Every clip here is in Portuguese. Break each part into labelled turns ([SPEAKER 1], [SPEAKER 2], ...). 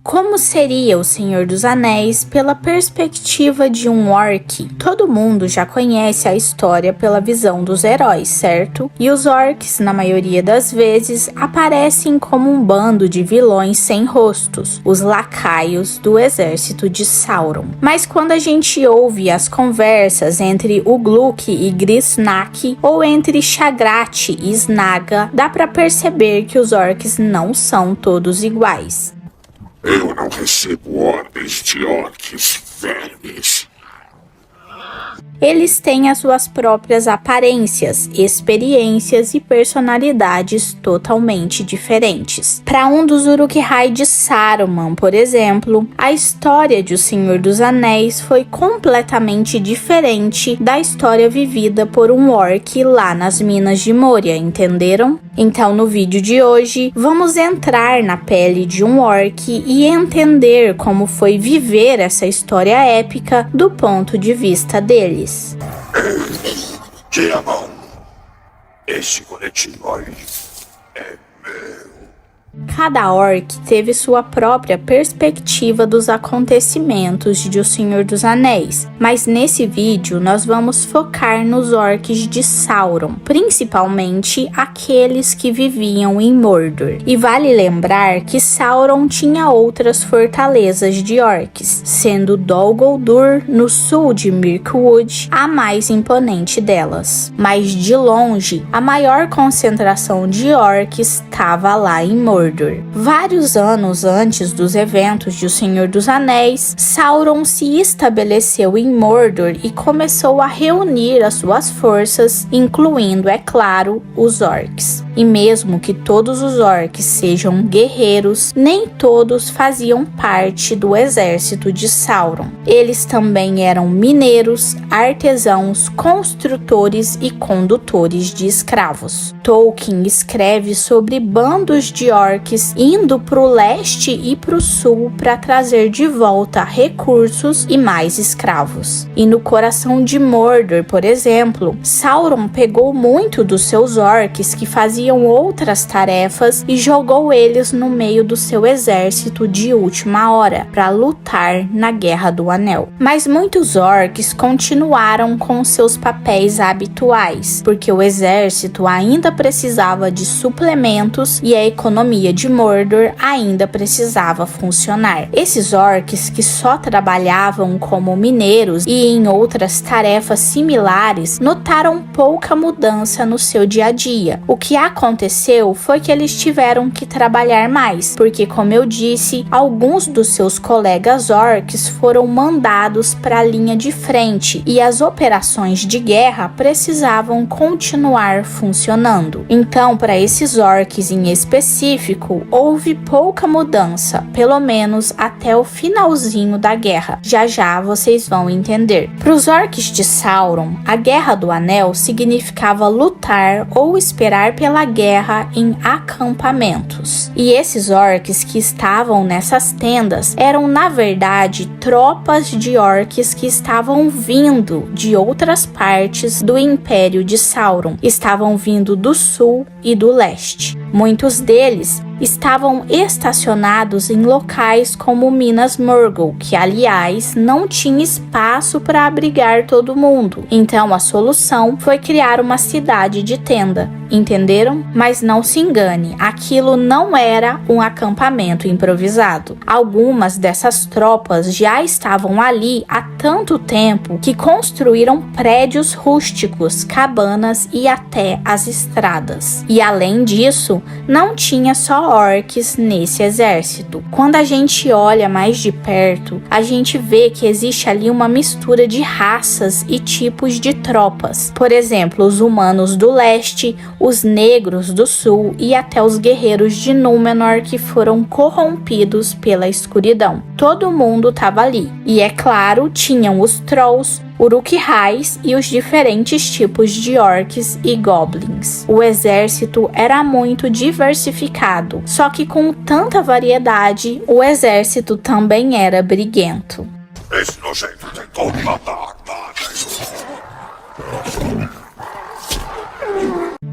[SPEAKER 1] Como seria o Senhor dos Anéis pela perspectiva de um orc? Todo mundo já conhece a história pela visão dos heróis, certo? E os orcs, na maioria das vezes, aparecem como um bando de vilões sem rostos, os lacaios do exército de Sauron. Mas quando a gente ouve as conversas entre Ugluk e Grisnak, ou entre Shagrat e Snaga, dá pra perceber que os orcs não são todos iguais.
[SPEAKER 2] Eu não recebo ordens de orcs vermes.
[SPEAKER 1] Eles têm as suas próprias aparências, experiências e personalidades totalmente diferentes. Para um dos Uruk-hai de Saruman, por exemplo, a história de O Senhor dos Anéis foi completamente diferente da história vivida por um orc lá nas Minas de Moria, entenderam? Então, no vídeo de hoje, vamos entrar na pele de um orc e entender como foi viver essa história épica do ponto de vista deles.
[SPEAKER 2] Tira a mão. Esse coletivo aí é meu.
[SPEAKER 1] Cada orc teve sua própria perspectiva dos acontecimentos de O Senhor dos Anéis, mas nesse vídeo nós vamos focar nos orcs de Sauron, principalmente aqueles que viviam em Mordor. E vale lembrar que Sauron tinha outras fortalezas de orcs, sendo Dol Guldur, no sul de Mirkwood, a mais imponente delas. Mas de longe, a maior concentração de orcs estava lá em Mordor. Vários anos antes dos eventos de O Senhor dos Anéis, Sauron se estabeleceu em Mordor e começou a reunir as suas forças, incluindo, é claro, os orcs. E mesmo que todos os orcs sejam guerreiros, nem todos faziam parte do exército de Sauron. Eles também eram mineiros, artesãos, construtores e condutores de escravos. Tolkien escreve sobre bandos de orcs indo para o leste e para o sul para trazer de volta recursos e mais escravos. E no coração de Mordor, por exemplo, Sauron pegou muito dos seus orcs que faziam outras tarefas e jogou eles no meio do seu exército de última hora para lutar na Guerra do Anel. Mas muitos orcs continuaram com seus papéis habituais, porque o exército ainda precisava de suplementos e a economia de Mordor ainda precisava funcionar. Esses orcs que só trabalhavam como mineiros e em outras tarefas similares notaram pouca mudança no seu dia a dia. O que aconteceu foi que eles tiveram que trabalhar mais, porque, como eu disse, alguns dos seus colegas orcs foram mandados para a linha de frente e as operações de guerra precisavam continuar funcionando. Então, para esses orcs em específico, houve pouca mudança, pelo menos até o finalzinho da guerra. Já já vocês vão entender. Para os orcs de Sauron, a Guerra do Anel significava lutar ou esperar pela guerra em acampamentos. E esses orcs que estavam nessas tendas eram, na verdade, tropas de orcs que estavam vindo de outras partes do Império de Sauron. Estavam vindo do sul e do leste. Muitos deles estavam estacionados em locais como Minas Morgul, que, aliás, não tinha espaço para abrigar todo mundo. Então a solução foi criar uma cidade de tenda. Entenderam? Mas não se engane, aquilo não era um acampamento improvisado. Algumas dessas tropas já estavam ali há tanto tempo que construíram prédios rústicos, cabanas e até as estradas. E além disso, não tinha só orcs nesse exército. Quando a gente olha mais de perto, a gente vê que existe ali uma mistura de raças e tipos de tropas. Por exemplo, os humanos do leste, os negros do sul e até os guerreiros de Númenor que foram corrompidos pela escuridão. Todo mundo estava ali. E é claro, tinham os Trolls, Uruk-hais e os diferentes tipos de orcs e goblins. O exército era muito diversificado, só que com tanta variedade, o exército também era briguento.
[SPEAKER 2] Esse nojento tentou me matar,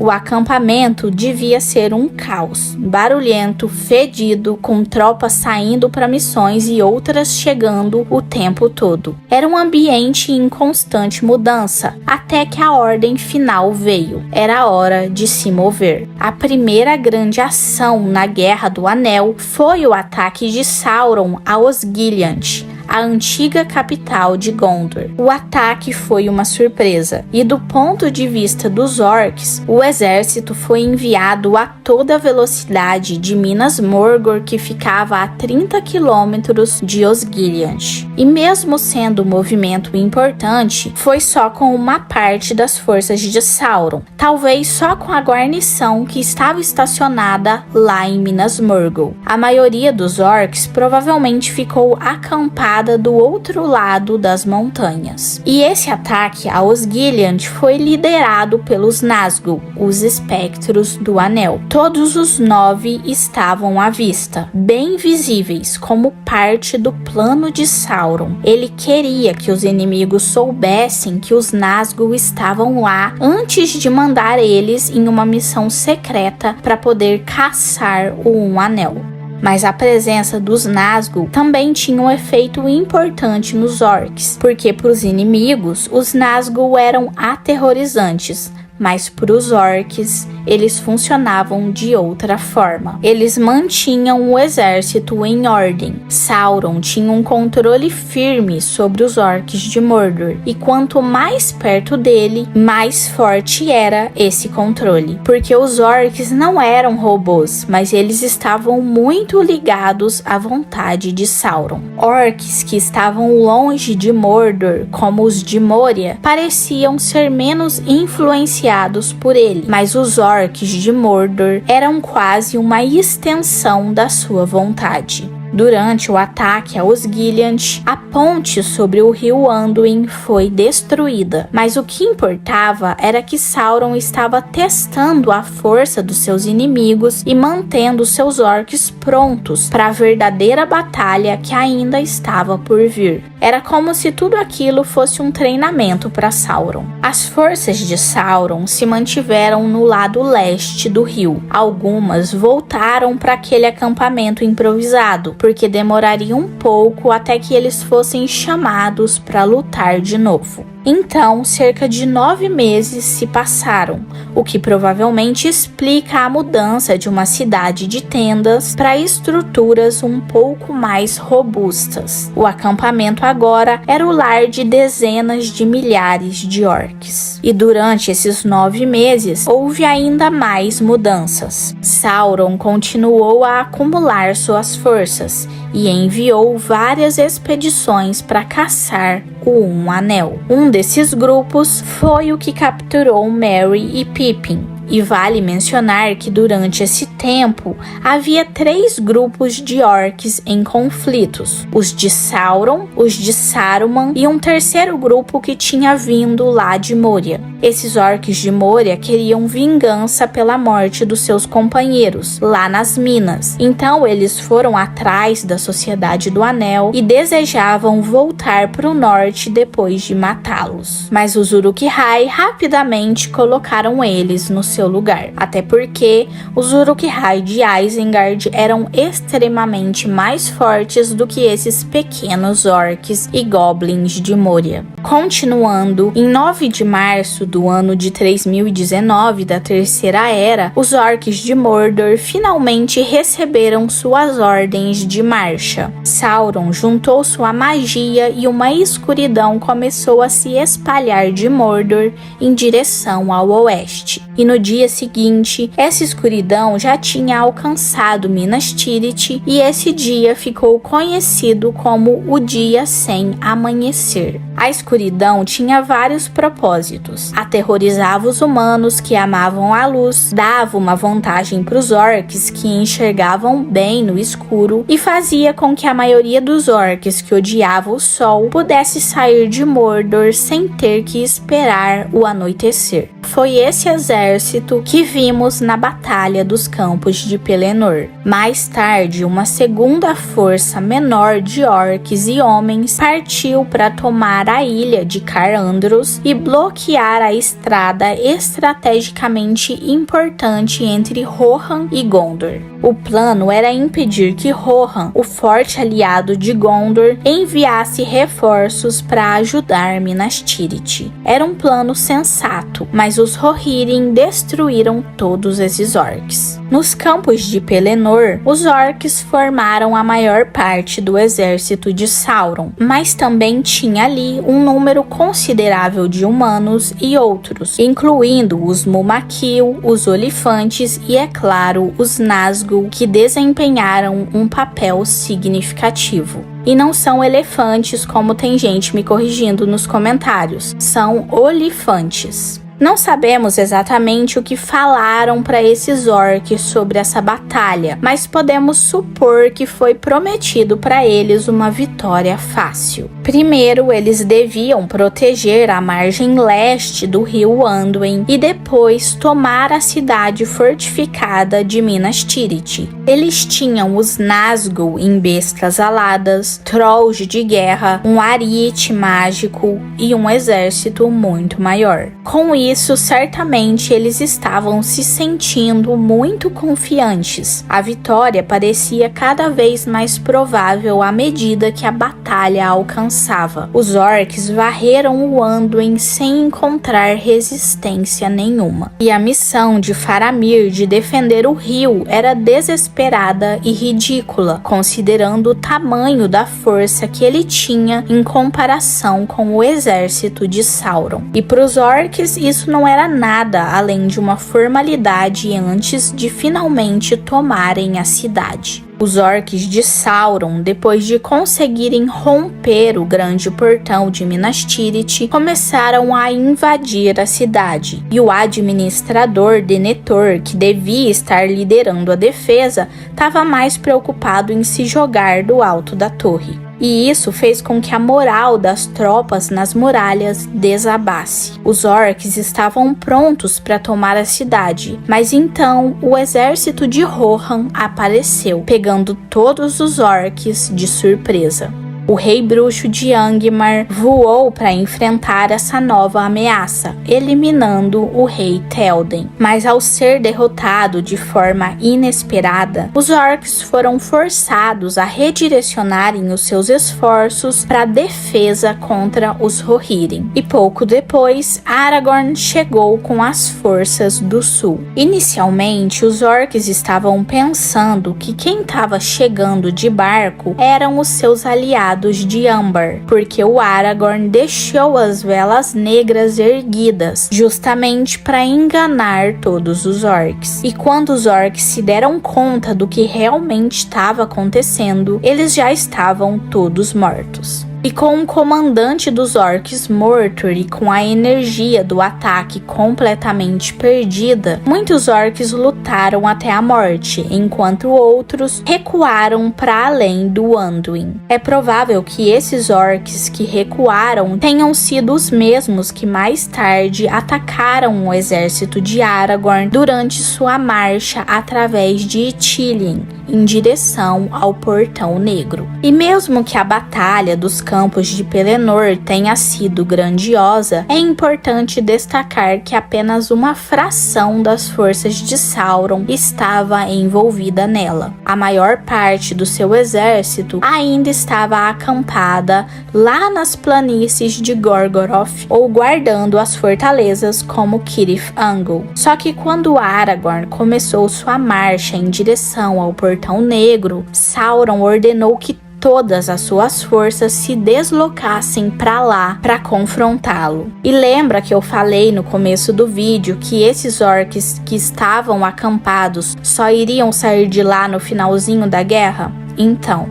[SPEAKER 1] O acampamento devia ser um caos, barulhento, fedido, com tropas saindo para missões e outras chegando o tempo todo. Era um ambiente em constante mudança, até que a ordem final veio. Era hora de se mover. A primeira grande ação na Guerra do Anel foi o ataque de Sauron a Osgiliath, a antiga capital de Gondor. O ataque foi uma surpresa, e do ponto de vista dos orcs, o exército foi enviado a toda velocidade de Minas Morgul, que ficava a 30 quilômetros de Osgiliath. E mesmo sendo um movimento importante, foi só com uma parte das forças de Sauron, talvez só com a guarnição que estava estacionada lá em Minas Morgul. A maioria dos orcs provavelmente ficou acampada do outro lado das montanhas. E esse ataque a Osgiliath foi liderado pelos Nazgûl, os espectros do Anel. Todos os 9 estavam à vista, bem visíveis, como parte do plano de Sauron. Ele queria que os inimigos soubessem que os Nazgûl estavam lá antes de mandar eles em uma missão secreta para poder caçar o Anel. Mas a presença dos Nazgûl também tinha um efeito importante nos orcs, porque para os inimigos, os Nazgûl eram aterrorizantes, mas para os orcs, eles funcionavam de outra forma. Eles mantinham o exército em ordem. Sauron tinha um controle firme sobre os orcs de Mordor, e quanto mais perto dele, mais forte era esse controle. Porque os orcs não eram robôs, mas eles estavam muito ligados à vontade de Sauron. Orcs que estavam longe de Mordor, como os de Moria, pareciam ser menos influenciados por ele, mas os orcs de Mordor eram quase uma extensão da sua vontade. Durante o ataque a Osgiliath, a ponte sobre o rio Anduin foi destruída, mas o que importava era que Sauron estava testando a força dos seus inimigos e mantendo seus orcs prontos para a verdadeira batalha que ainda estava por vir. Era como se tudo aquilo fosse um treinamento para Sauron. As forças de Sauron se mantiveram no lado leste do rio. Algumas voltaram para aquele acampamento improvisado, porque demoraria um pouco até que eles fossem chamados para lutar de novo. Então, cerca de 9 meses se passaram, o que provavelmente explica a mudança de uma cidade de tendas para estruturas um pouco mais robustas. O acampamento agora era o lar de dezenas de milhares de orcs. E durante esses 9 meses, houve ainda mais mudanças. Sauron continuou a acumular suas forças e enviou várias expedições para caçar o Anel. Um desses grupos foi o que capturou Merry e Pippin. E vale mencionar que durante esse tempo havia 3 grupos de orcs em conflitos: os de Sauron, os de Saruman e um terceiro grupo que tinha vindo lá de Moria. Esses orcs de Moria queriam vingança pela morte dos seus companheiros lá nas minas. Então eles foram atrás da Sociedade do Anel e desejavam voltar para o norte depois de matá-los. Mas os Uruk-hai rapidamente colocaram eles no seu lugar, até porque os Uruk-hai de Isengard eram extremamente mais fortes do que esses pequenos orcs e goblins de Moria. Continuando, em 9 de março do ano de 3019 da Terceira Era, os orcs de Mordor finalmente receberam suas ordens de marcha. Sauron juntou sua magia e uma escuridão começou a se espalhar de Mordor em direção ao oeste. E no dia seguinte, essa escuridão já tinha alcançado Minas Tirith e esse dia ficou conhecido como o Dia Sem Amanhecer. A escuridão tinha vários propósitos. Aterrorizava os humanos que amavam a luz, dava uma vantagem para os orcs que enxergavam bem no escuro e fazia com que a maioria dos orcs que odiava o sol pudesse sair de Mordor sem ter que esperar o anoitecer. Foi esse exército que vimos na Batalha dos Campos de Pelennor. Mais tarde, uma segunda força menor de orcs e homens partiu para tomar a ilha de Car-Andros e bloquear a estrada estrategicamente importante entre Rohan e Gondor. O plano era impedir que Rohan, o forte aliado de Gondor, enviasse reforços para ajudar Minas Tirith. Era um plano sensato, mas os Rohirrim destruíram todos esses orcs. Nos campos de Pelennor, os orcs formaram a maior parte do exército de Sauron, mas também tinha ali um número considerável de humanos e outros, incluindo os Mumakil, os Olifantes e, é claro, os Nazgûl, que desempenharam um papel significativo. E não são elefantes, como tem gente me corrigindo nos comentários, são olifantes. Não sabemos exatamente o que falaram para esses orcs sobre essa batalha, mas podemos supor que foi prometido para eles uma vitória fácil. Primeiro, eles deviam proteger a margem leste do rio Anduin e depois tomar a cidade fortificada de Minas Tirith. Eles tinham os Nazgûl em bestas aladas, trolls de guerra, um ariete mágico e um exército muito maior. Com isso, certamente eles estavam se sentindo muito confiantes. A vitória parecia cada vez mais provável à medida que a batalha alcançava. Os orcs varreram o Anduin sem encontrar resistência nenhuma. E a missão de Faramir de defender o rio era desesperada e ridícula, considerando o tamanho da força que ele tinha em comparação com o exército de Sauron. E para os orcs isso não era nada além de uma formalidade antes de finalmente tomarem a cidade. Os orcs de Sauron, depois de conseguirem romper o grande portão de Minas Tirith, começaram a invadir a cidade. E o administrador Denethor, que devia estar liderando a defesa, estava mais preocupado em se jogar do alto da torre. E isso fez com que a moral das tropas nas muralhas desabasse. Os orcs estavam prontos para tomar a cidade, mas então o exército de Rohan apareceu, pegando todos os orcs de surpresa. O rei bruxo de Angmar voou para enfrentar essa nova ameaça, eliminando o rei Théoden. Mas ao ser derrotado de forma inesperada, os orcs foram forçados a redirecionarem os seus esforços para a defesa contra os Rohirrim. E pouco depois, Aragorn chegou com as forças do sul. Inicialmente, os orcs estavam pensando que quem estava chegando de barco eram os seus aliados de Umbar, porque o Aragorn deixou as velas negras erguidas, justamente para enganar todos os orcs. E quando os orcs se deram conta do que realmente estava acontecendo, eles já estavam todos mortos. E com o comandante dos orcs morto e com a energia do ataque completamente perdida, muitos orcs lutaram até a morte, enquanto outros recuaram para além do Anduin. É provável que esses orcs que recuaram tenham sido os mesmos que mais tarde atacaram o exército de Aragorn durante sua marcha através de Ithilien, em direção ao Portão Negro. E mesmo que a batalha dos campos de Pelennor tenha sido grandiosa, é importante destacar que apenas uma fração das forças de Sauron estava envolvida nela. A maior parte do seu exército ainda estava acampada lá nas planícies de Gorgoroth ou guardando as fortalezas como Cirith Ungol. Só que quando Aragorn começou sua marcha em direção ao Portão Negro, Sauron ordenou que todas as suas forças se deslocassem para lá para confrontá-lo. E lembra que eu falei no começo do vídeo que esses orcs que estavam acampados só iriam sair de lá no finalzinho da guerra? Então,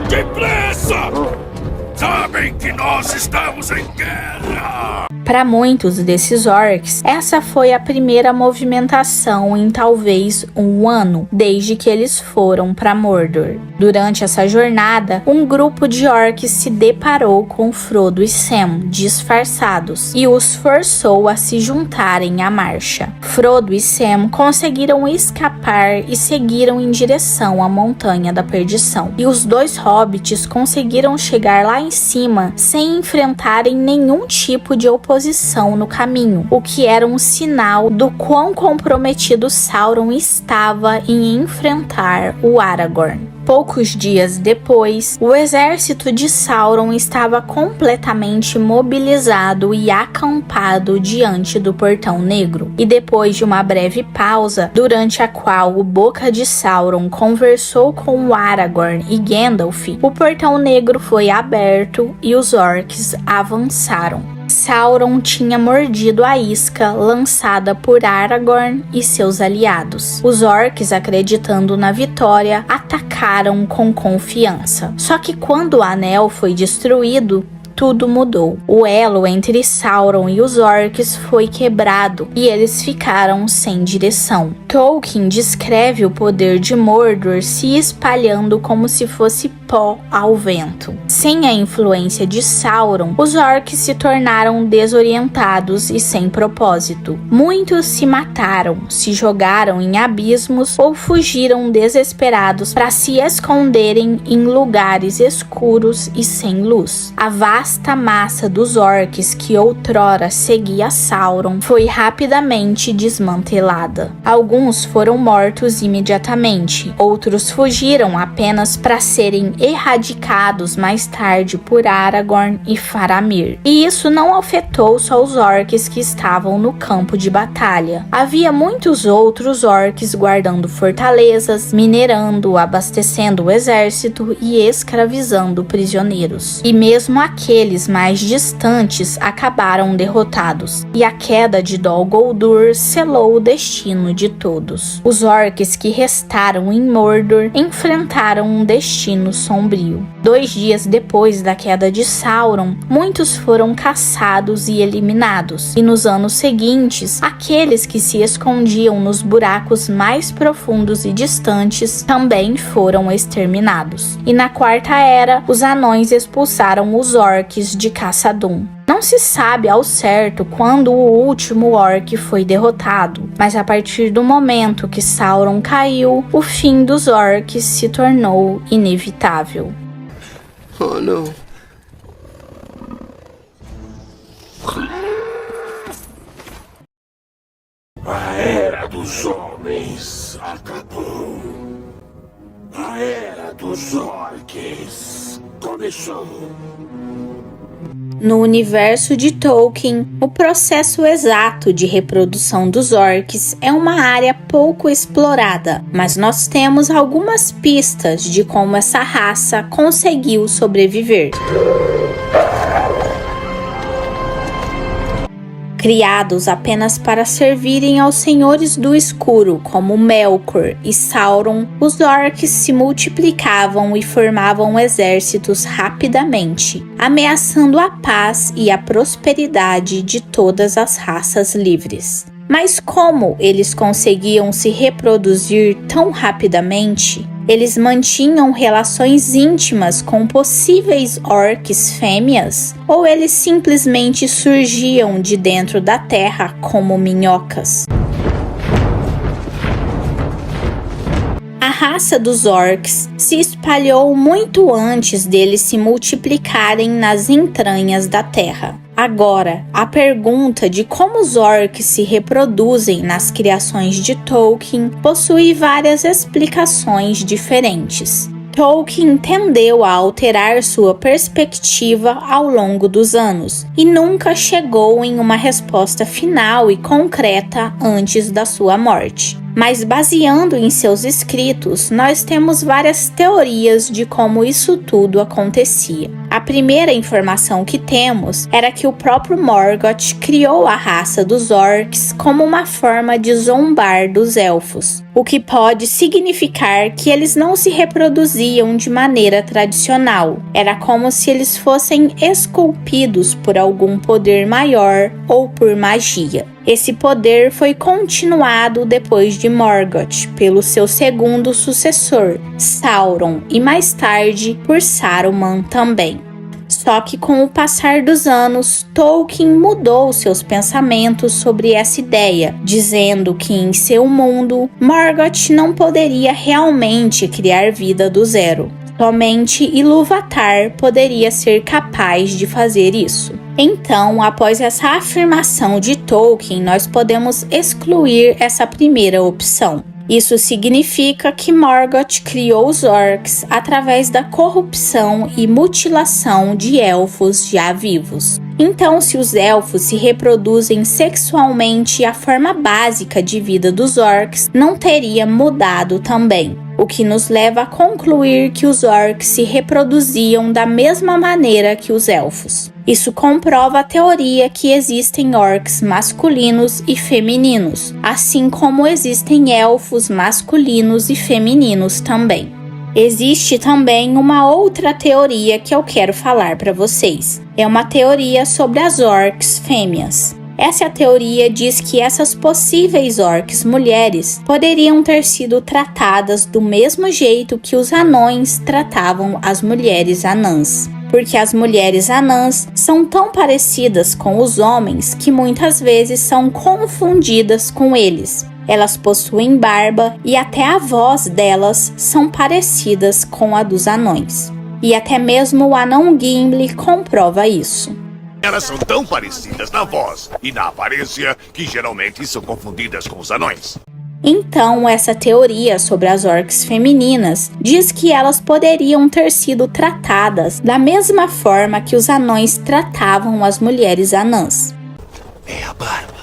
[SPEAKER 2] depressa! Sabem que nós estamos em guerra!
[SPEAKER 1] Para muitos desses orcs, essa foi a primeira movimentação em talvez um ano, desde que eles foram para Mordor. Durante essa jornada, um grupo de orcs se deparou com Frodo e Sam, disfarçados, e os forçou a se juntarem à marcha. Frodo e Sam conseguiram escapar e seguiram em direção à Montanha da Perdição. E os dois hobbits conseguiram chegar lá em cima sem enfrentarem nenhum tipo de oposição no caminho, o que era um sinal do quão comprometido Sauron estava em enfrentar o Aragorn. Poucos dias depois, o exército de Sauron estava completamente mobilizado e acampado diante do Portão Negro. E depois de uma breve pausa, durante a qual o Boca de Sauron conversou com o Aragorn e Gandalf, o Portão Negro foi aberto e os orcs avançaram. Sauron tinha mordido a isca lançada por Aragorn e seus aliados. Os orcs, acreditando na vitória, atacaram com confiança. Só que quando o anel foi destruído, tudo mudou. O elo entre Sauron e os orcs foi quebrado e eles ficaram sem direção. Tolkien descreve o poder de Mordor se espalhando como se fosse pó ao vento. Sem a influência de Sauron, os orcs se tornaram desorientados e sem propósito. Muitos se mataram, se jogaram em abismos ou fugiram desesperados para se esconderem em lugares escuros e sem luz. A vasta massa dos orcs que outrora seguia Sauron foi rapidamente desmantelada. Alguns foram mortos imediatamente, outros fugiram apenas para serem erradicados mais tarde por Aragorn e Faramir. E isso não afetou só os orcs que estavam no campo de batalha. Havia muitos outros orcs guardando fortalezas, minerando, abastecendo o exército e escravizando prisioneiros. E mesmo aqueles mais distantes acabaram derrotados, e a queda de Dol Guldur selou o destino de todos. Os orcs que restaram em Mordor enfrentaram um destino sombrio. 2 dias depois da queda de Sauron, muitos foram caçados e eliminados, e nos anos seguintes, aqueles que se escondiam nos buracos mais profundos e distantes também foram exterminados. E na Quarta Era, os anões expulsaram os orcs de Khazad-dûm. Não se sabe ao certo quando o último orc foi derrotado, mas a partir do momento que Sauron caiu, o fim dos orcs se tornou inevitável.
[SPEAKER 3] Oh, não.
[SPEAKER 2] A Era dos Homens acabou. A Era dos Orcs começou.
[SPEAKER 1] No universo de Tolkien, o processo exato de reprodução dos orcs é uma área pouco explorada, mas nós temos algumas pistas de como essa raça conseguiu sobreviver. Criados apenas para servirem aos Senhores do Escuro, como Melkor e Sauron, os orcs se multiplicavam e formavam exércitos rapidamente, ameaçando a paz e a prosperidade de todas as raças livres. Mas como eles conseguiam se reproduzir tão rapidamente? Eles mantinham relações íntimas com possíveis orcs fêmeas? Ou eles simplesmente surgiam de dentro da terra como minhocas? A raça dos orcs se espalhou muito antes deles se multiplicarem nas entranhas da terra. Agora, a pergunta de como os orcs se reproduzem nas criações de Tolkien possui várias explicações diferentes. Tolkien tendeu a alterar sua perspectiva ao longo dos anos e nunca chegou em uma resposta final e concreta antes da sua morte. Mas baseando em seus escritos, nós temos várias teorias de como isso tudo acontecia. A A primeira informação que temos era que o próprio Morgoth criou a raça dos orcs como uma forma de zombar dos elfos, o que pode significar que eles não se reproduziam de maneira tradicional. Era como se eles fossem esculpidos por algum poder maior ou por magia. Esse poder foi continuado depois de Morgoth pelo seu segundo sucessor, Sauron, e mais tarde por Saruman também. Só que com o passar dos anos, Tolkien mudou seus pensamentos sobre essa ideia, dizendo que em seu mundo, Morgoth não poderia realmente criar vida do zero. Somente Ilúvatar poderia ser capaz de fazer isso. Então, após essa afirmação de Tolkien, nós podemos excluir essa primeira opção. Isso significa que Morgoth criou os orcs através da corrupção e mutilação de elfos já vivos. Então, se os elfos se reproduzem sexualmente, a forma básica de vida dos orcs não teria mudado também, o que nos leva a concluir que os orcs se reproduziam da mesma maneira que os elfos. Isso comprova a teoria que existem orcs masculinos e femininos, assim como existem elfos masculinos e femininos também. Existe também uma outra teoria que eu quero falar para vocês. É uma teoria sobre as orcs fêmeas. Essa teoria diz que essas possíveis orcs mulheres poderiam ter sido tratadas do mesmo jeito que os anões tratavam as mulheres anãs. Porque as mulheres anãs são tão parecidas com os homens que muitas vezes são confundidas com eles. Elas possuem barba e até a voz delas são parecidas com a dos anões. E até mesmo o anão Gimli comprova isso.
[SPEAKER 2] Elas são tão parecidas na voz e na aparência que geralmente são confundidas com os anões.
[SPEAKER 1] Então, essa teoria sobre as orcs femininas diz que elas poderiam ter sido tratadas da mesma forma que os anões tratavam as mulheres anãs.
[SPEAKER 2] É a barba.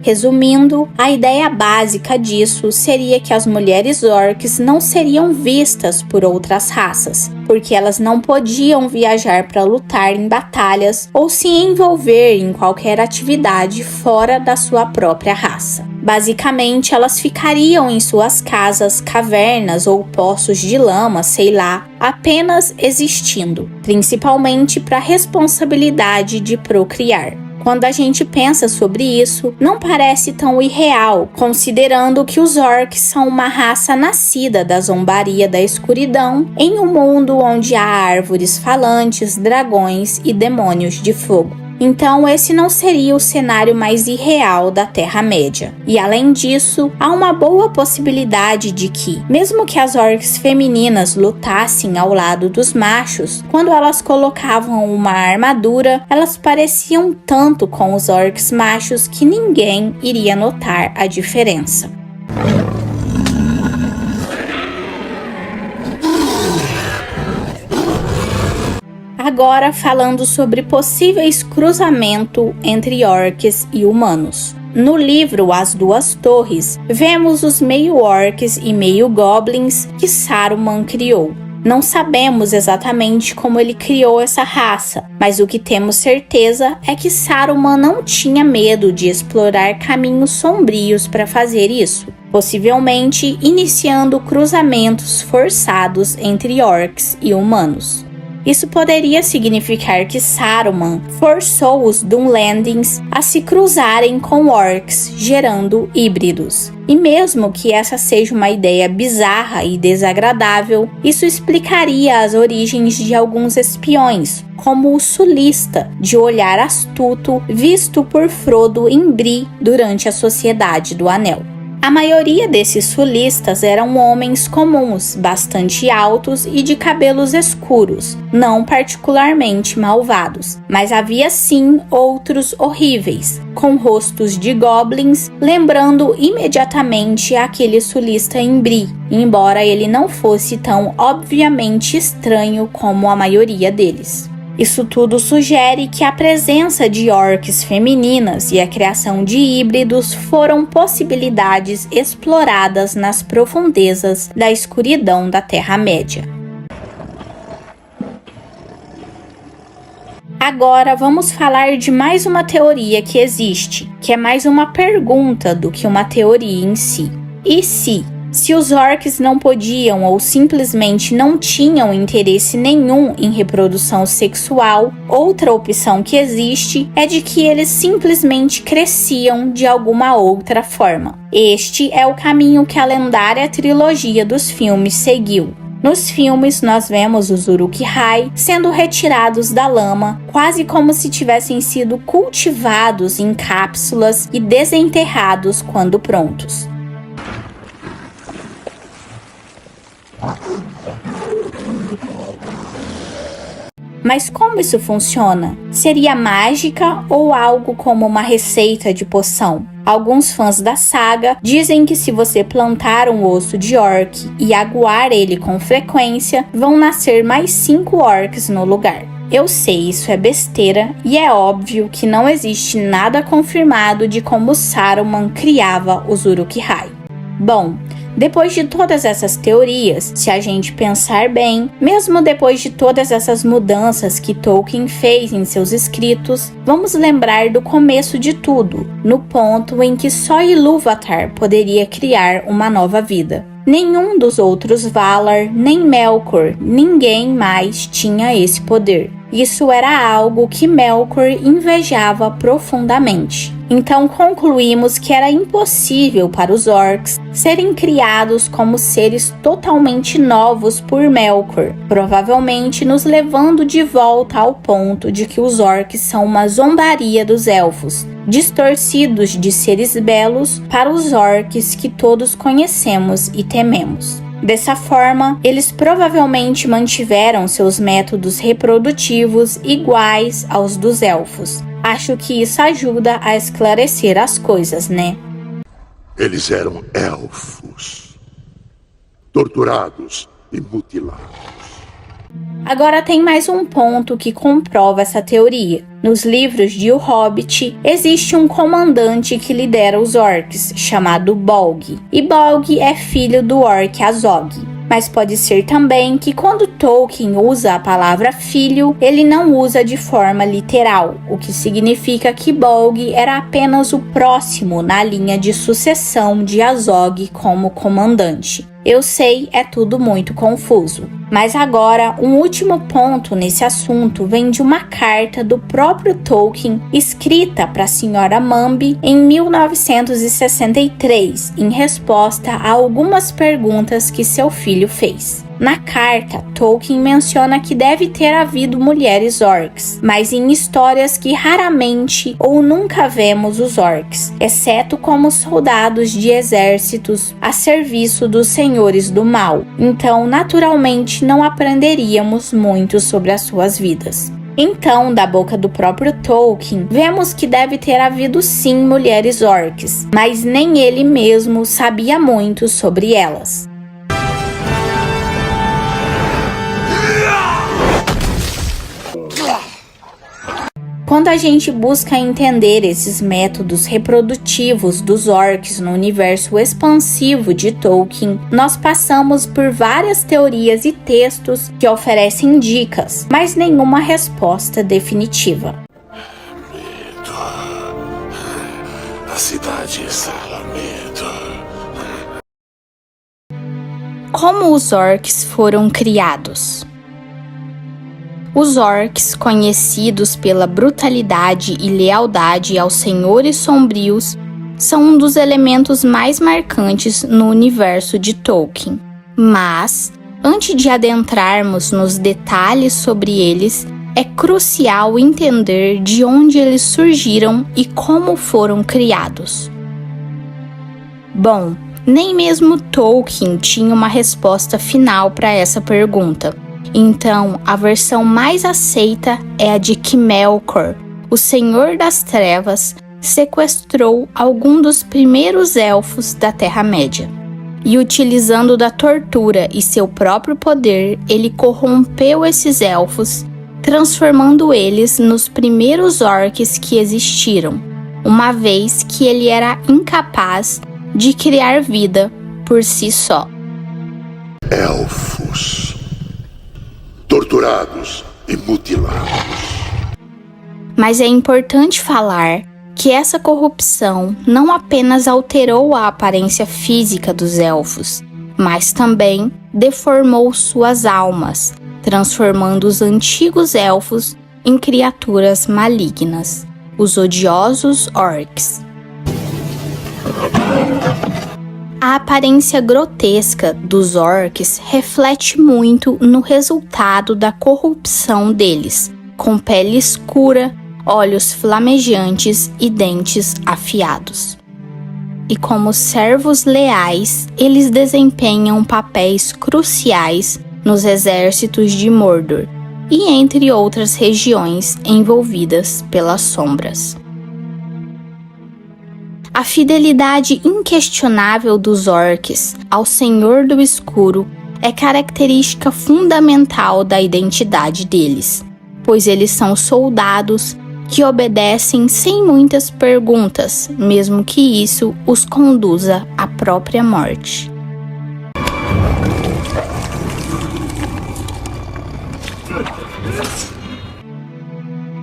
[SPEAKER 1] Resumindo, a ideia básica disso seria que as mulheres orcs não seriam vistas por outras raças, porque elas não podiam viajar para lutar em batalhas ou se envolver em qualquer atividade fora da sua própria raça. Basicamente, elas ficariam em suas casas, cavernas ou poços de lama, sei lá, apenas existindo, principalmente para a responsabilidade de procriar. Quando a gente pensa sobre isso, não parece tão irreal, considerando que os orcs são uma raça nascida da zombaria da escuridão em um mundo onde há árvores falantes, dragões e demônios de fogo. Então, esse não seria o cenário mais irreal da Terra-média. E além disso, há uma boa possibilidade de que, mesmo que as orcs femininas lutassem ao lado dos machos, quando elas colocavam uma armadura, elas pareciam tanto com os orcs machos que ninguém iria notar a diferença. Agora falando sobre possíveis cruzamento entre orcs e humanos. No livro As Duas Torres, vemos os meio-orcs e meio-goblins que Saruman criou. Não sabemos exatamente como ele criou essa raça, mas o que temos certeza é que Saruman não tinha medo de explorar caminhos sombrios para fazer isso, possivelmente iniciando cruzamentos forçados entre orcs e humanos. Isso poderia significar que Saruman forçou os Dunlendings a se cruzarem com orcs, gerando híbridos. E mesmo que essa seja uma ideia bizarra e desagradável, isso explicaria as origens de alguns espiões, como o Sulista, de olhar astuto visto por Frodo em Bree durante a Sociedade do Anel. A maioria desses sulistas eram homens comuns, bastante altos e de cabelos escuros, não particularmente malvados, mas havia sim outros horríveis, com rostos de goblins, lembrando imediatamente aquele sulista em Bree, embora ele não fosse tão obviamente estranho como a maioria deles. Isso tudo sugere que a presença de orcs femininas e a criação de híbridos foram possibilidades exploradas nas profundezas da escuridão da Terra-média. Agora vamos falar de mais uma teoria que existe, que é mais uma pergunta do que uma teoria em si. E se? Se os orcs não podiam ou simplesmente não tinham interesse nenhum em reprodução sexual, outra opção que existe é de que eles simplesmente cresciam de alguma outra forma. Este é o caminho que a lendária trilogia dos filmes seguiu. Nos filmes, nós vemos os Uruk-hai sendo retirados da lama, quase como se tivessem sido cultivados em cápsulas e desenterrados quando prontos. Mas como isso funciona? Seria mágica ou algo como uma receita de poção? Alguns fãs da saga dizem que se você plantar um osso de orc e aguar ele com frequência, vão nascer mais 5 orcs no lugar. Eu sei, isso é besteira e é óbvio que não existe nada confirmado de como Saruman criava os Uruk-hai. Bom, depois de todas essas teorias, se a gente pensar bem, mesmo depois de todas essas mudanças que Tolkien fez em seus escritos, vamos lembrar do começo de tudo, no ponto em que só Ilúvatar poderia criar uma nova vida. Nenhum dos outros Valar, nem Melkor, ninguém mais tinha esse poder. Isso era algo que Melkor invejava profundamente. Então concluímos que era impossível para os orcs serem criados como seres totalmente novos por Melkor, provavelmente nos levando de volta ao ponto de que os orcs são uma zombaria dos elfos, distorcidos de seres belos para os orcs que todos conhecemos e tememos. Dessa forma, eles provavelmente mantiveram seus métodos reprodutivos iguais aos dos elfos. Acho que isso ajuda a esclarecer as coisas, né?
[SPEAKER 4] Eles eram elfos, torturados e mutilados.
[SPEAKER 1] Agora tem mais um ponto que comprova essa teoria. Nos livros de O Hobbit, existe um comandante que lidera os orcs, chamado Bolg. E Bolg é filho do orc Azog. Mas pode ser também que quando Tolkien usa a palavra filho, ele não usa de forma literal, o que significa que Bolg era apenas o próximo na linha de sucessão de Azog como comandante. Eu sei, é tudo muito confuso. Mas agora, um último ponto nesse assunto vem de uma carta do próprio Tolkien, escrita para a Sra. Mambi em 1963, em resposta a algumas perguntas que seu filho fez. Na carta, Tolkien menciona que deve ter havido mulheres orcs, mas em histórias que raramente ou nunca vemos os orcs, exceto como soldados de exércitos a serviço dos senhores do mal. Então, naturalmente, não aprenderíamos muito sobre as suas vidas. Então, da boca do próprio Tolkien, vemos que deve ter havido sim mulheres orcs, mas nem ele mesmo sabia muito sobre elas. Quando a gente busca entender esses métodos reprodutivos dos orcs no universo expansivo de Tolkien, nós passamos por várias teorias e textos que oferecem dicas, mas nenhuma resposta definitiva.
[SPEAKER 4] Medo. A cidade exala medo.
[SPEAKER 1] Como os orcs foram criados? Os orcs, conhecidos pela brutalidade e lealdade aos senhores sombrios, são um dos elementos mais marcantes no universo de Tolkien. Mas, antes de adentrarmos nos detalhes sobre eles, é crucial entender de onde eles surgiram e como foram criados. Bom, nem mesmo Tolkien tinha uma resposta final para essa pergunta. Então, a versão mais aceita é a de que Melkor, o Senhor das Trevas, sequestrou algum dos primeiros elfos da Terra-média. E utilizando da tortura e seu próprio poder, ele corrompeu esses elfos, transformando eles nos primeiros orcs que existiram, uma vez que ele era incapaz de criar vida por si só.
[SPEAKER 4] Elfos, torturados e mutilados.
[SPEAKER 1] Mas é importante falar que essa corrupção não apenas alterou a aparência física dos elfos, mas também deformou suas almas, transformando os antigos elfos em criaturas malignas, os odiosos orcs. A aparência grotesca dos orcs reflete muito no resultado da corrupção deles, com pele escura, olhos flamejantes e dentes afiados. E como servos leais, eles desempenham papéis cruciais nos exércitos de Mordor e entre outras regiões envolvidas pelas sombras. A fidelidade inquestionável dos orcs ao Senhor do Escuro é característica fundamental da identidade deles, pois eles são soldados que obedecem sem muitas perguntas, mesmo que isso os conduza à própria morte.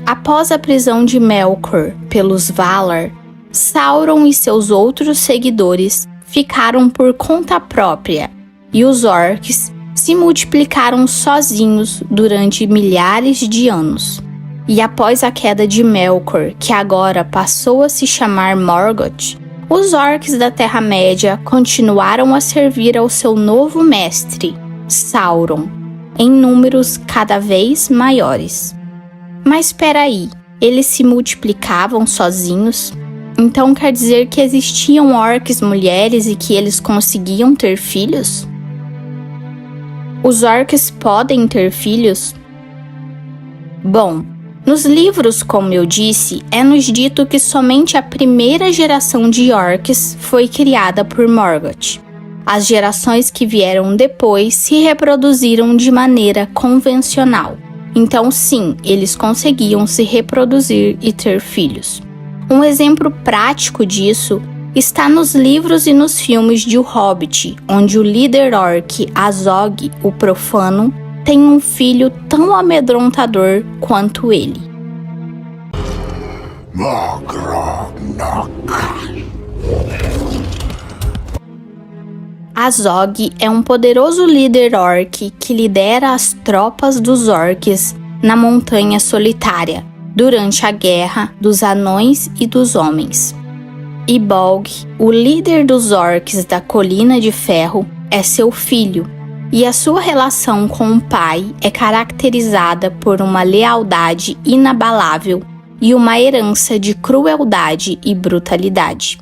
[SPEAKER 1] Após a prisão de Melkor pelos Valar, Sauron e seus outros seguidores ficaram por conta própria, e os orcs se multiplicaram sozinhos durante milhares de anos. E após a queda de Melkor, que agora passou a se chamar Morgoth, os orcs da Terra-média continuaram a servir ao seu novo mestre, Sauron, em números cada vez maiores. Mas espera aí, eles se multiplicavam sozinhos? Então quer dizer que existiam orcs mulheres e que eles conseguiam ter filhos? Os orcs podem ter filhos? Bom, nos livros, como eu disse, é-nos dito que somente a primeira geração de orcs foi criada por Morgoth. As gerações que vieram depois se reproduziram de maneira convencional. Então sim, eles conseguiam se reproduzir e ter filhos. Um exemplo prático disso está nos livros e nos filmes de O Hobbit, onde o líder orc Azog, o Profano, tem um filho tão amedrontador quanto ele. Azog é um poderoso líder orc que lidera as tropas dos orcs na Montanha Solitária, durante a Guerra dos Anões e dos Homens. E Bolg, o líder dos orcs da Colina de Ferro, é seu filho, e a sua relação com o pai é caracterizada por uma lealdade inabalável e uma herança de crueldade e brutalidade.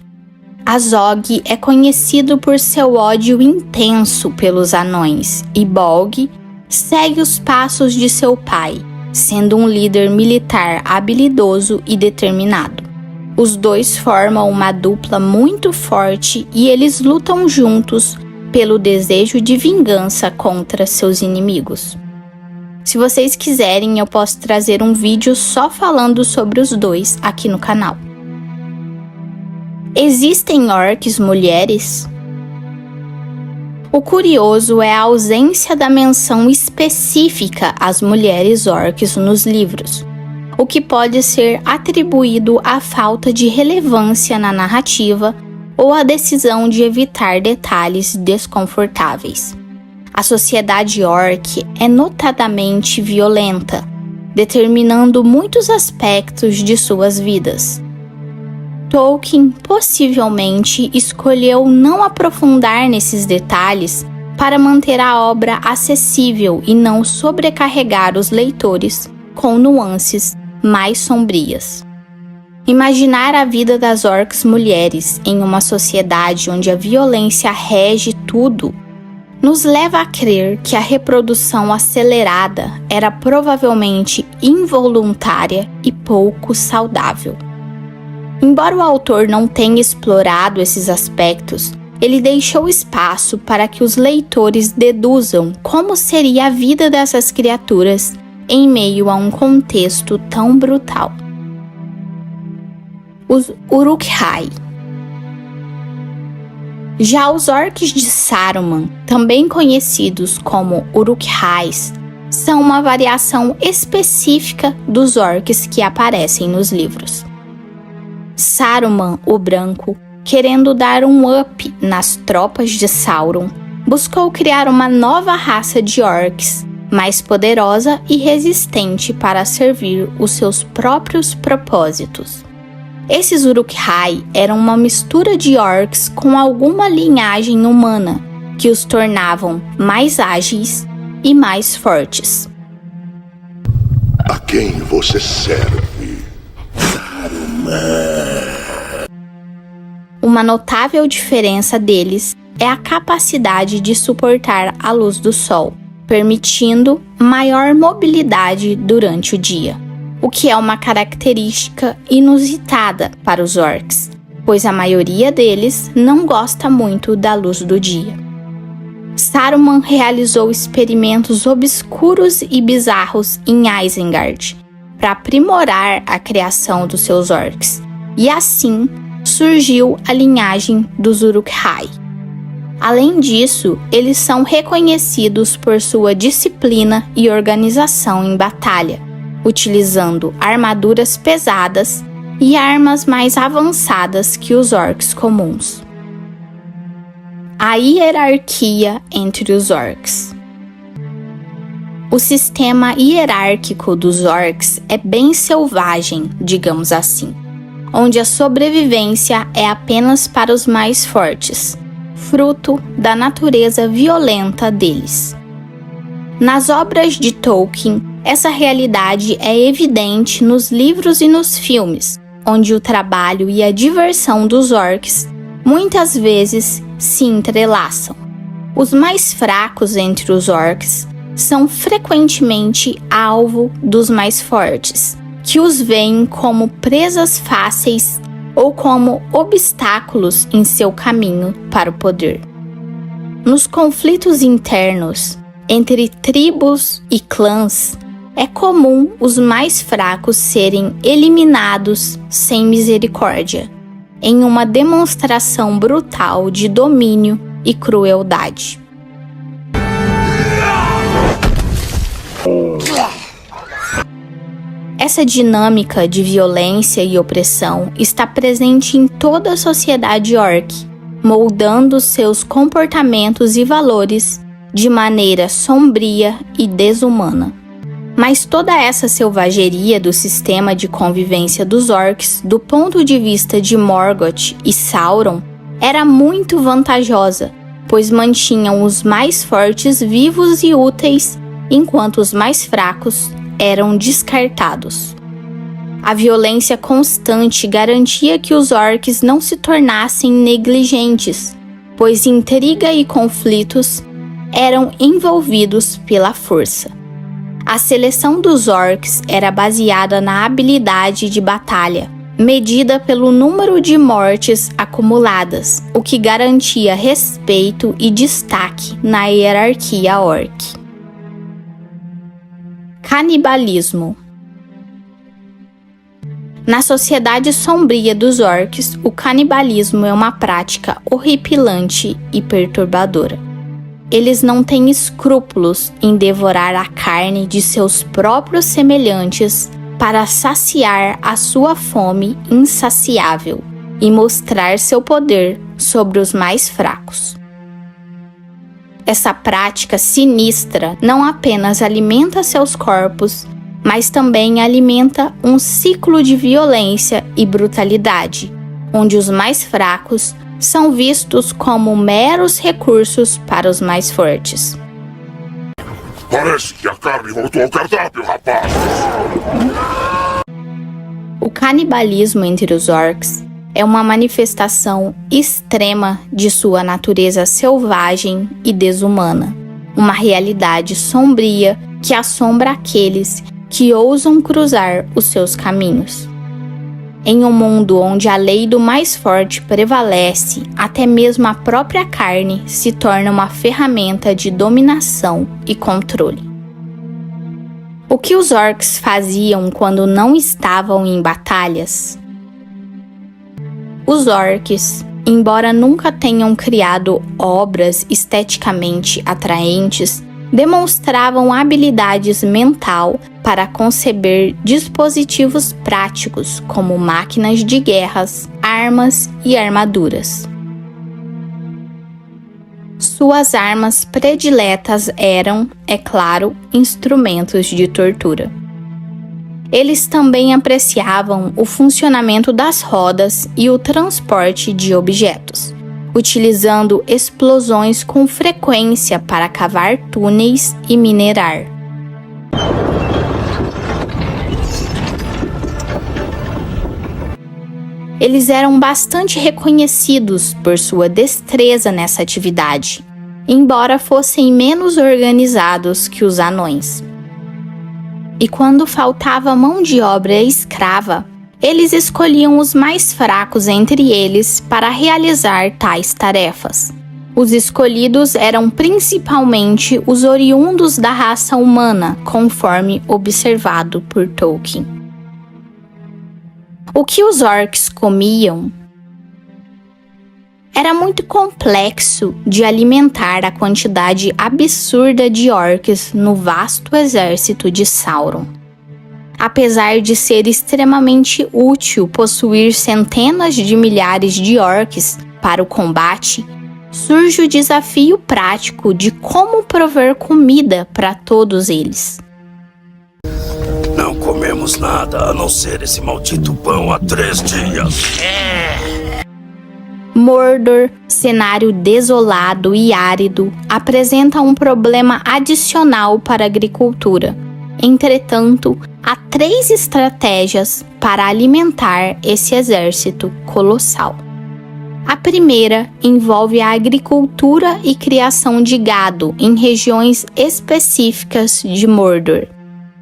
[SPEAKER 1] Azog é conhecido por seu ódio intenso pelos anões, e Bolg segue os passos de seu pai, sendo um líder militar habilidoso e determinado. Os dois formam uma dupla muito forte e eles lutam juntos pelo desejo de vingança contra seus inimigos. Se vocês quiserem, eu posso trazer um vídeo só falando sobre os dois aqui no canal. Existem orcs mulheres? O curioso é a ausência da menção específica às mulheres orcs nos livros, o que pode ser atribuído à falta de relevância na narrativa ou à decisão de evitar detalhes desconfortáveis. A sociedade orc é notadamente violenta, determinando muitos aspectos de suas vidas. Tolkien possivelmente escolheu não aprofundar nesses detalhes para manter a obra acessível e não sobrecarregar os leitores com nuances mais sombrias. Imaginar a vida das orcs mulheres em uma sociedade onde a violência rege tudo nos leva a crer que a reprodução acelerada era provavelmente involuntária e pouco saudável. Embora o autor não tenha explorado esses aspectos, ele deixou espaço para que os leitores deduzam como seria a vida dessas criaturas em meio a um contexto tão brutal. Os Uruk-hai. Já os orcs de Saruman, também conhecidos como Uruk-hais, são uma variação específica dos orcs que aparecem nos livros. Saruman, o Branco, querendo dar um up nas tropas de Sauron, buscou criar uma nova raça de orcs, mais poderosa e resistente para servir os seus próprios propósitos. Esses Uruk-hai eram uma mistura de orcs com alguma linhagem humana, que os tornavam mais ágeis e mais fortes.
[SPEAKER 4] A quem você serve?
[SPEAKER 1] Uma notável diferença deles é a capacidade de suportar a luz do sol, permitindo maior mobilidade durante o dia, o que é uma característica inusitada para os orcs, pois a maioria deles não gosta muito da luz do dia. Saruman realizou experimentos obscuros e bizarros em Isengard para aprimorar a criação dos seus orcs, e assim surgiu a linhagem dos Uruk-hai. Além disso, eles são reconhecidos por sua disciplina e organização em batalha, utilizando armaduras pesadas e armas mais avançadas que os orcs comuns. A hierarquia entre os orcs. O sistema hierárquico dos orcs é bem selvagem, digamos assim, onde a sobrevivência é apenas para os mais fortes, fruto da natureza violenta deles. Nas obras de Tolkien, essa realidade é evidente nos livros e nos filmes, onde o trabalho e a diversão dos orcs muitas vezes se entrelaçam. Os mais fracos entre os orcs são frequentemente alvo dos mais fortes, que os veem como presas fáceis ou como obstáculos em seu caminho para o poder. Nos conflitos internos entre tribos e clãs, é comum os mais fracos serem eliminados sem misericórdia, em uma demonstração brutal de domínio e crueldade. Essa dinâmica de violência e opressão está presente em toda a sociedade orc, moldando seus comportamentos e valores de maneira sombria e desumana. Mas toda essa selvageria do sistema de convivência dos orcs, do ponto de vista de Morgoth e Sauron, era muito vantajosa, pois mantinham os mais fortes vivos e úteis, enquanto os mais fracos eram descartados. A violência constante garantia que os orcs não se tornassem negligentes, pois intriga e conflitos eram envolvidos pela força. A seleção dos orcs era baseada na habilidade de batalha, medida pelo número de mortes acumuladas, o que garantia respeito e destaque na hierarquia orc. Canibalismo. Na sociedade sombria dos orcs, o canibalismo é uma prática horripilante e perturbadora. Eles não têm escrúpulos em devorar a carne de seus próprios semelhantes para saciar a sua fome insaciável e mostrar seu poder sobre os mais fracos. Essa prática sinistra não apenas alimenta seus corpos, mas também alimenta um ciclo de violência e brutalidade, onde os mais fracos são vistos como meros recursos para os mais fortes.
[SPEAKER 4] Parece que a carne voltou ao cardápio, rapaz!
[SPEAKER 1] O canibalismo entre os orcs é uma manifestação extrema de sua natureza selvagem e desumana, uma realidade sombria que assombra aqueles que ousam cruzar os seus caminhos. Em um mundo onde a lei do mais forte prevalece, até mesmo a própria carne se torna uma ferramenta de dominação e controle. O que os orcs faziam quando não estavam em batalhas? Os orcs, embora nunca tenham criado obras esteticamente atraentes, demonstravam habilidades mental para conceber dispositivos práticos como máquinas de guerras, armas e armaduras. Suas armas prediletas eram, é claro, instrumentos de tortura. Eles também apreciavam o funcionamento das rodas e o transporte de objetos, utilizando explosões com frequência para cavar túneis e minerar. Eles eram bastante reconhecidos por sua destreza nessa atividade, embora fossem menos organizados que os anões. E quando faltava mão de obra escrava, eles escolhiam os mais fracos entre eles para realizar tais tarefas. Os escolhidos eram principalmente os oriundos da raça humana, conforme observado por Tolkien. O que os orcs comiam era muito complexo de alimentar a quantidade absurda de orcs no vasto exército de Sauron. Apesar de ser extremamente útil possuir centenas de milhares de orcs para o combate, surge o desafio prático de como prover comida para todos eles.
[SPEAKER 5] Não comemos nada a não ser esse maldito pão há 3 dias.
[SPEAKER 1] Mordor, cenário desolado e árido, apresenta um problema adicional para a agricultura. Entretanto, há 3 estratégias para alimentar esse exército colossal. A primeira envolve a agricultura e criação de gado em regiões específicas de Mordor.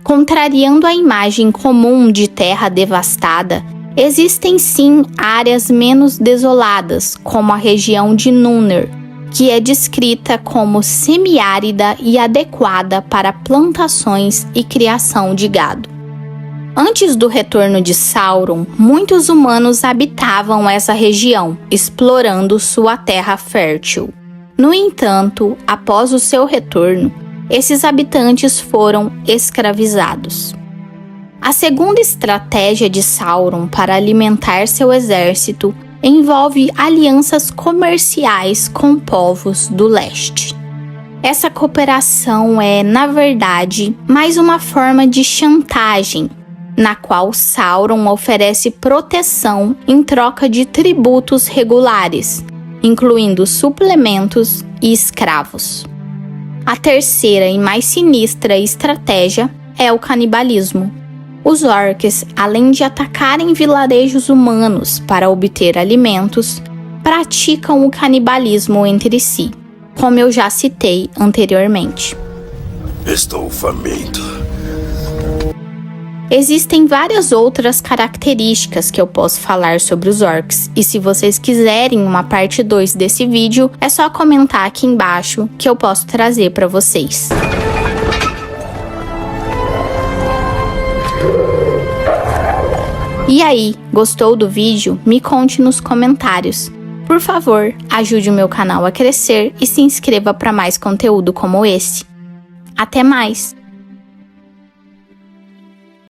[SPEAKER 1] Contrariando a imagem comum de terra devastada, existem sim áreas menos desoladas, como a região de Númenor, que é descrita como semiárida e adequada para plantações e criação de gado. Antes do retorno de Sauron, muitos humanos habitavam essa região, explorando sua terra fértil. No entanto, após o seu retorno, esses habitantes foram escravizados. A segunda estratégia de Sauron para alimentar seu exército envolve alianças comerciais com povos do leste. Essa cooperação é, na verdade, mais uma forma de chantagem, na qual Sauron oferece proteção em troca de tributos regulares, incluindo suplementos e escravos. A terceira e mais sinistra estratégia é o canibalismo. Os orcs, além de atacarem vilarejos humanos para obter alimentos, praticam o canibalismo entre si, como eu já citei anteriormente.
[SPEAKER 5] Estou faminto.
[SPEAKER 1] Existem várias outras características que eu posso falar sobre os orcs, e se vocês quiserem uma parte 2 desse vídeo, é só comentar aqui embaixo que eu posso trazer para vocês. E aí, gostou do vídeo? Me conte nos comentários. Por favor, ajude o meu canal a crescer e se inscreva para mais conteúdo como esse. Até mais!